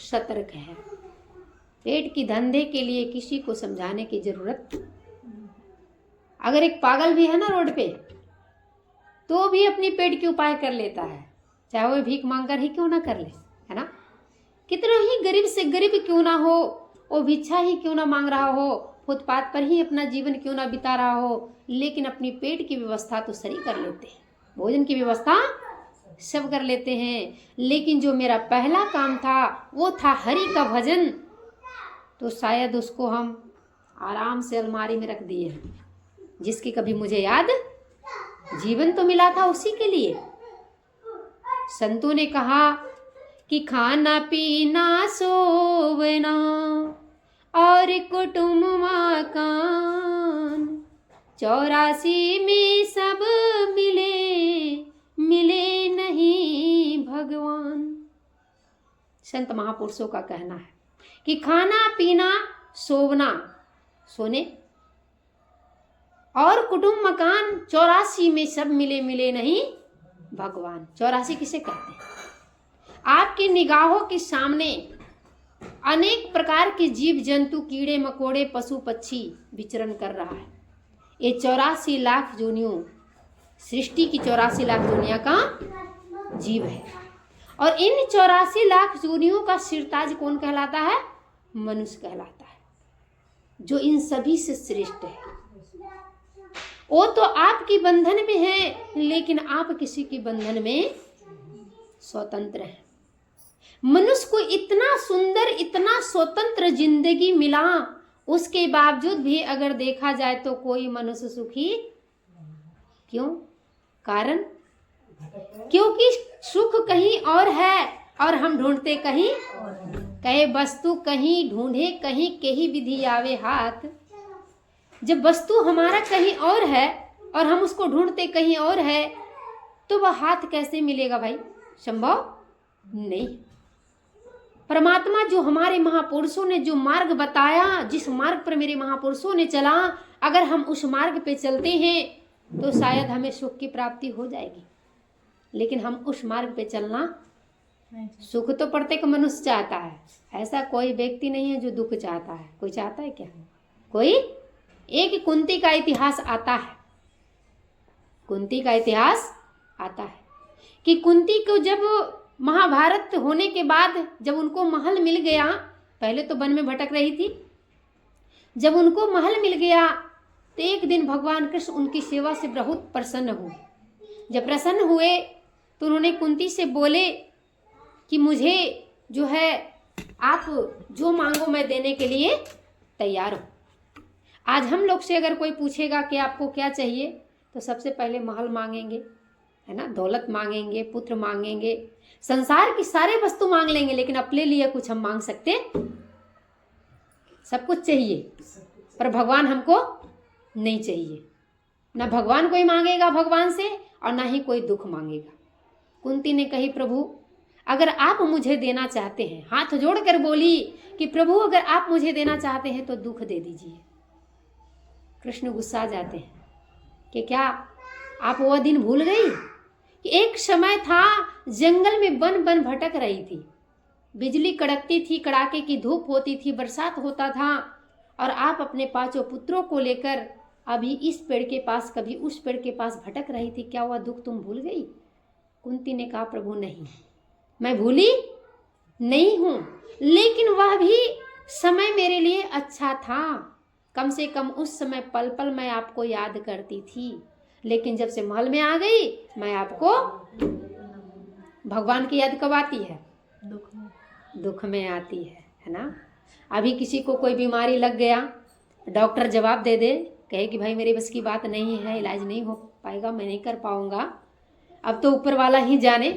सतर्क है। पेट की धंधे के लिए किसी को समझाने की जरूरत। अगर एक पागल भी है ना रोड पे, तो भी अपनी पेट की उपाय कर लेता है, चाहे वो भीख मांगकर ही क्यों ना कर ले, है ना। कितना ही गरीब से गरीब क्यों ना हो, वो भिक्षा ही क्यों ना मांग रहा हो, फुटपाथ पर ही अपना जीवन क्यों ना बिता रहा हो, लेकिन अपनी पेट की व्यवस्था तो सही कर लेते हैं, भोजन की व्यवस्था सब कर लेते हैं। लेकिन जो मेरा पहला काम था वो था हरि का भजन, तो शायद उसको हम आराम से अलमारी में रख दिए हैं। जिसकी कभी मुझे याद, जीवन तो मिला था उसी के लिए। संतों ने कहा कि खाना पीना सोवना और कुटुंब मकान, 84 में सब मिले, मिले नहीं भगवान। संत महापुरुषों का कहना है कि खाना पीना सोवना, सोने, और कुटुंब मकान, 84 में सब मिले, मिले नहीं भगवान। 84 किसे कहते हैं? आपकी निगाहों के सामने अनेक प्रकार के जीव जंतु, कीड़े मकोड़े, पशु पक्षी विचरण कर रहा है। ये 84 लाख जोनियों, सृष्टि की 84 लाख जोनिया का जीव है। और इन 84 लाख जोनियों का सिरताज कौन कहलाता है? मनुष्य कहलाता है, जो इन सभी से श्रेष्ठ है। वो तो आपकी बंधन में है, लेकिन आप किसी की बंधन में स्वतंत्र हैं। मनुष्य को इतना सुंदर, इतना स्वतंत्र जिंदगी मिला, उसके बावजूद भी अगर देखा जाए तो कोई मनुष्य सुखी क्यों? कारण, क्योंकि सुख कहीं और है और हम ढूंढते कहीं। कहे वस्तु कहीं ढूंढे कहीं, कहीं विधि आवे हाथ। जब वस्तु हमारा कहीं और है और हम उसको ढूंढते कहीं और है, तो वह हाथ कैसे मिलेगा भाई? संभव नहीं। परमात्मा जो हमारे महापुरुषों ने जो मार्ग बताया, जिस मार्ग पर मेरे महापुरुषों ने चला, अगर हम उस मार्ग पे चलते हैं तो शायद हमें सुख की प्राप्ति हो जाएगी। लेकिन हम उस मार्ग पे चलना, सुख तो प्रत्येक मनुष्य चाहता है, ऐसा कोई व्यक्ति नहीं है जो दुख चाहता है। कोई चाहता है क्या? कोई? एक कुंती का इतिहास आता है, कुंती का इतिहास आता है कि कुंती को जब महाभारत होने के बाद जब उनको महल मिल गया, पहले तो वन में भटक रही थी, जब उनको महल मिल गया तो एक दिन भगवान कृष्ण उनकी सेवा से बहुत प्रसन्न हुए। जब प्रसन्न हुए तो उन्होंने कुंती से बोले कि मुझे जो है आप जो मांगो मैं देने के लिए तैयार हूँ। आज हम लोग से अगर कोई पूछेगा कि आपको क्या चाहिए, तो सबसे पहले महल मांगेंगे, है ना, दौलत मांगेंगे, पुत्र मांगेंगे, संसार की सारे वस्तु मांग लेंगे, लेकिन अपने लिए कुछ हम मांग सकते? सब कुछ चाहिए, पर भगवान हमको नहीं चाहिए। ना भगवान कोई मांगेगा भगवान से, और ना ही कोई दुख मांगेगा। कुंती ने कही, प्रभु अगर आप मुझे देना चाहते हैं, हाथ जोड़कर बोली कि प्रभु अगर आप मुझे देना चाहते हैं तो दुख दे दीजिए। कृष्ण गुस्सा जाते हैं कि क्या आप वह दिन भूल गई कि एक समय था जंगल में वन वन भटक रही थी, बिजली कड़कती थी, कड़ाके की धूप होती थी, बरसात होता था, और आप अपने 5 पुत्रों को लेकर अभी इस पेड़ के पास कभी उस पेड़ के पास भटक रही थी, क्या वह दुख तुम भूल गई? कुंती ने कहा, प्रभु नहीं, मैं भूली नहीं हूं, लेकिन वह भी समय मेरे लिए अच्छा था। कम से कम उस समय पल पल मैं आपको याद करती थी, लेकिन जब से महल में आ गई मैं आपको। भगवान की याद कब आती है? दुख में आती है ना। अभी किसी को कोई बीमारी लग गया, डॉक्टर जवाब दे दे, कहे कि भाई मेरे बस की बात नहीं है, इलाज नहीं हो पाएगा, मैं नहीं कर पाऊंगा, अब तो ऊपर वाला ही जाने।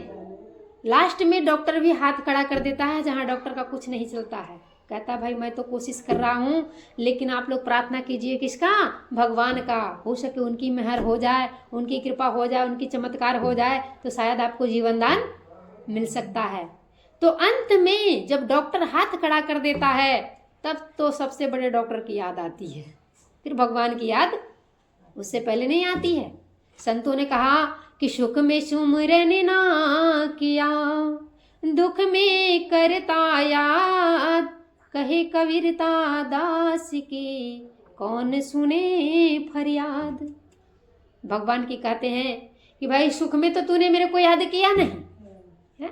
लास्ट में डॉक्टर भी हाथ खड़ा कर देता है, जहाँ डॉक्टर का कुछ नहीं चलता है, कहता है भाई मैं तो कोशिश कर रहा हूँ, लेकिन आप लोग प्रार्थना कीजिए किसका? भगवान का। हो सके उनकी मेहर हो जाए, उनकी कृपा हो जाए, उनकी चमत्कार हो जाए, तो शायद आपको जीवन दान मिल सकता है। तो अंत में जब डॉक्टर हाथ खड़ा कर देता है, तब तो सबसे बड़े डॉक्टर की याद आती है, फिर भगवान की याद उससे पहले नहीं आती है। संतों ने कहा कि सुख में सुमिरन ना किया, दुख में करता याद, कहे कबीरता दास की, कौन सुने फरियाद। भगवान की कहते हैं कि भाई सुख में तो तूने मेरे को याद किया नहीं है,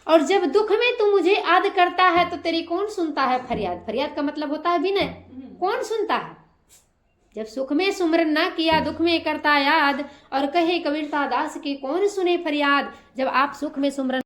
और जब दुख में तू मुझे याद करता है तो तेरी कौन सुनता है फरियाद। फरियाद का मतलब होता है विनय, कौन सुनता है। जब सुख में सुमरन ना किया, दुख में करता याद, और कहे कबीरता दास की, कौन सुने फरियाद। जब आप सुख में सुमरन